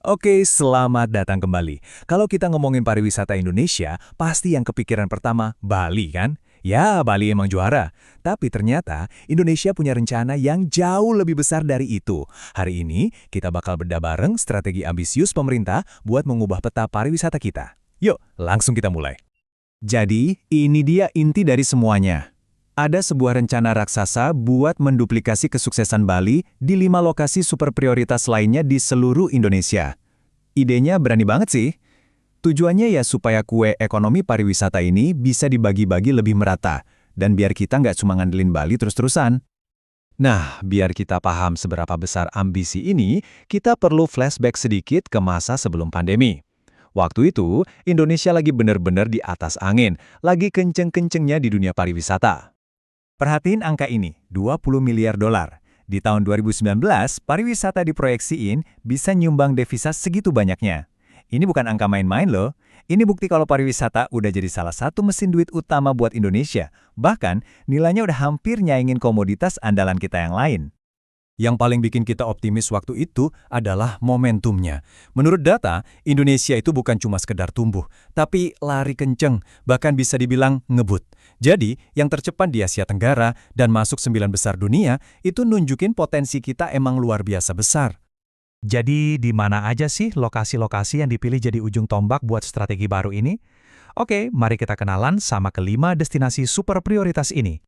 Oke, selamat datang kembali. Kalau kita ngomongin pariwisata Indonesia, pasti yang kepikiran pertama Bali kan? Ya, Bali emang juara. Tapi ternyata Indonesia punya rencana yang jauh lebih besar dari itu. Hari ini kita bakal bedah bareng strategi ambisius pemerintah buat mengubah peta pariwisata kita. Yuk, langsung kita mulai. Jadi, ini dia inti dari semuanya. Ada sebuah rencana raksasa buat menduplikasi kesuksesan Bali di 5 lokasi super prioritas lainnya di seluruh Indonesia. Idenya berani banget sih. Tujuannya ya supaya kue ekonomi pariwisata ini bisa dibagi-bagi lebih merata, dan biar kita nggak cuma ngandelin Bali terus-terusan. Nah, biar kita paham seberapa besar ambisi ini, kita perlu flashback sedikit ke masa sebelum pandemi. Waktu itu, Indonesia lagi bener-bener di atas angin, lagi kenceng-kencengnya di dunia pariwisata. Perhatiin angka ini, 20 miliar dolar. Di tahun 2019, pariwisata diproyeksiin bisa nyumbang devisa segitu banyaknya. Ini bukan angka main-main loh. Ini bukti kalau pariwisata udah jadi salah satu mesin duit utama buat Indonesia. Bahkan, nilainya udah hampir nyaingin komoditas andalan kita yang lain. Yang paling bikin kita optimis waktu itu adalah momentumnya. Menurut data, Indonesia itu bukan cuma sekedar tumbuh, tapi lari kenceng, bahkan bisa dibilang ngebut. Jadi, yang tercepat di Asia Tenggara dan masuk 9 besar dunia, itu nunjukin potensi kita emang luar biasa besar. Jadi, di mana aja sih lokasi-lokasi yang dipilih jadi ujung tombak buat strategi baru ini? Oke, mari kita kenalan sama kelima destinasi super prioritas ini.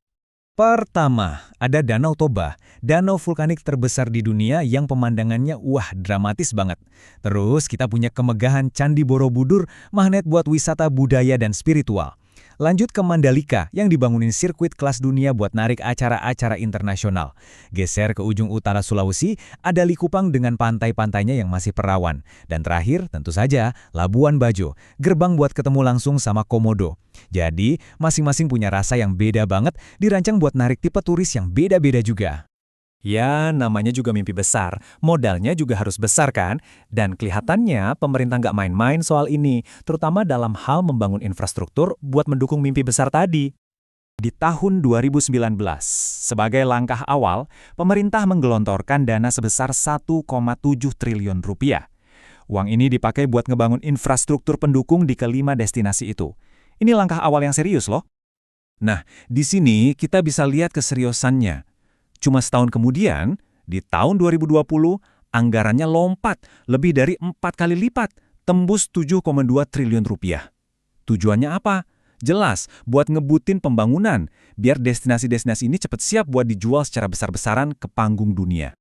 Pertama, ada Danau Toba, danau vulkanik terbesar di dunia yang pemandangannya dramatis banget. Terus kita punya kemegahan Candi Borobudur, magnet buat wisata budaya dan spiritual. Lanjut ke Mandalika yang dibangunin sirkuit kelas dunia buat narik acara-acara internasional. Geser ke ujung utara Sulawesi, ada Likupang dengan pantai-pantainya yang masih perawan. Dan terakhir, tentu saja, Labuan Bajo, gerbang buat ketemu langsung sama Komodo. Jadi, masing-masing punya rasa yang beda banget, dirancang buat narik tipe turis yang beda-beda juga. Ya, namanya juga mimpi besar. Modalnya juga harus besar kan? Dan kelihatannya pemerintah nggak main-main soal ini, terutama dalam hal membangun infrastruktur buat mendukung mimpi besar tadi. Di tahun 2019, sebagai langkah awal, pemerintah menggelontorkan dana sebesar 1,7 triliun rupiah. Uang ini dipakai buat ngebangun infrastruktur pendukung di kelima destinasi itu. Ini langkah awal yang serius loh. Nah, di sini kita bisa lihat keseriusannya. Cuma setahun kemudian, di tahun 2020, anggarannya lompat lebih dari 4 kali lipat, tembus 7,2 triliun rupiah. Tujuannya apa? Jelas, buat ngebutin pembangunan, biar destinasi-destinasi ini cepat siap buat dijual secara besar-besaran ke panggung dunia.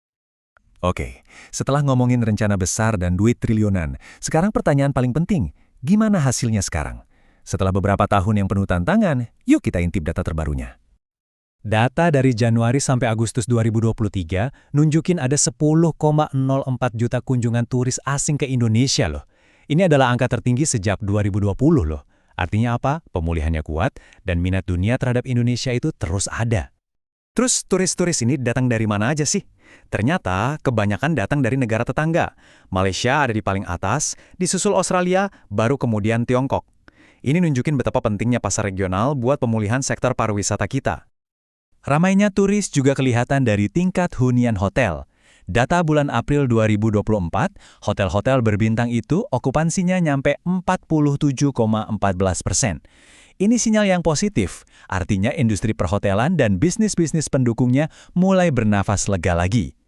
Oke, setelah ngomongin rencana besar dan duit triliunan, sekarang pertanyaan paling penting, gimana hasilnya sekarang? Setelah beberapa tahun yang penuh tantangan, yuk kita intip data terbarunya. Data dari Januari sampai Agustus 2023 nunjukin ada 10,04 juta kunjungan turis asing ke Indonesia loh. Ini adalah angka tertinggi sejak 2020 loh. Artinya apa? Pemulihannya kuat dan minat dunia terhadap Indonesia itu terus ada. Terus turis-turis ini datang dari mana aja sih? Ternyata kebanyakan datang dari negara tetangga. Malaysia ada di paling atas, disusul Australia, baru kemudian Tiongkok. Ini nunjukin betapa pentingnya pasar regional buat pemulihan sektor pariwisata kita. Ramainya turis juga kelihatan dari tingkat hunian hotel. Data bulan April 2024, hotel-hotel berbintang itu okupansinya nyampe 47,14%. Ini sinyal yang positif, artinya industri perhotelan dan bisnis-bisnis pendukungnya mulai bernafas lega lagi.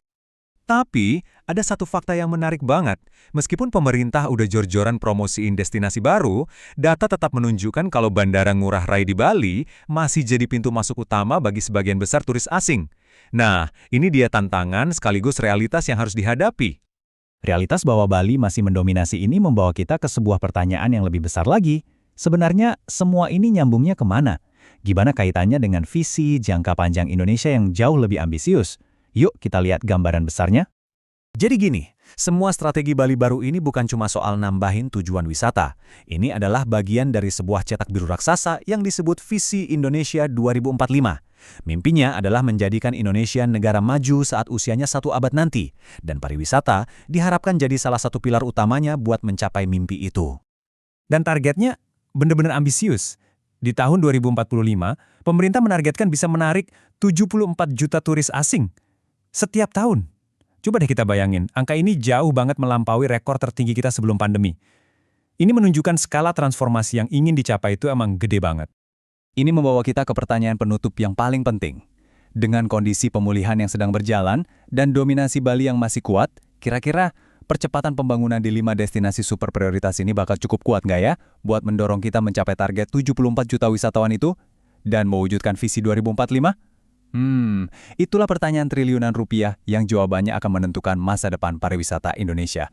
Tapi, ada satu fakta yang menarik banget. Meskipun pemerintah udah jor-joran promosiin destinasi baru, data tetap menunjukkan kalau Bandara Ngurah Rai di Bali masih jadi pintu masuk utama bagi sebagian besar turis asing. Nah, ini dia tantangan sekaligus realitas yang harus dihadapi. Realitas bahwa Bali masih mendominasi ini membawa kita ke sebuah pertanyaan yang lebih besar lagi. Sebenarnya, semua ini nyambungnya kemana? Gimana kaitannya dengan visi jangka panjang Indonesia yang jauh lebih ambisius? Yuk kita lihat gambaran besarnya. Jadi gini, semua strategi Bali baru ini bukan cuma soal nambahin tujuan wisata. Ini adalah bagian dari sebuah cetak biru raksasa yang disebut Visi Indonesia 2045. Mimpinya adalah menjadikan Indonesia negara maju saat usianya 1 abad nanti. Dan pariwisata diharapkan jadi salah satu pilar utamanya buat mencapai mimpi itu. Dan targetnya benar-benar ambisius. Di tahun 2045, pemerintah menargetkan bisa menarik 74 juta turis asing setiap tahun. Coba deh kita bayangin, angka ini jauh banget melampaui rekor tertinggi kita sebelum pandemi. Ini menunjukkan skala transformasi yang ingin dicapai itu emang gede banget. Ini membawa kita ke pertanyaan penutup yang paling penting. Dengan kondisi pemulihan yang sedang berjalan dan dominasi Bali yang masih kuat, kira-kira percepatan pembangunan di 5 destinasi super prioritas ini bakal cukup kuat nggak ya buat mendorong kita mencapai target 74 juta wisatawan itu dan mewujudkan visi 2045? Itulah pertanyaan triliunan rupiah yang jawabannya akan menentukan masa depan pariwisata Indonesia.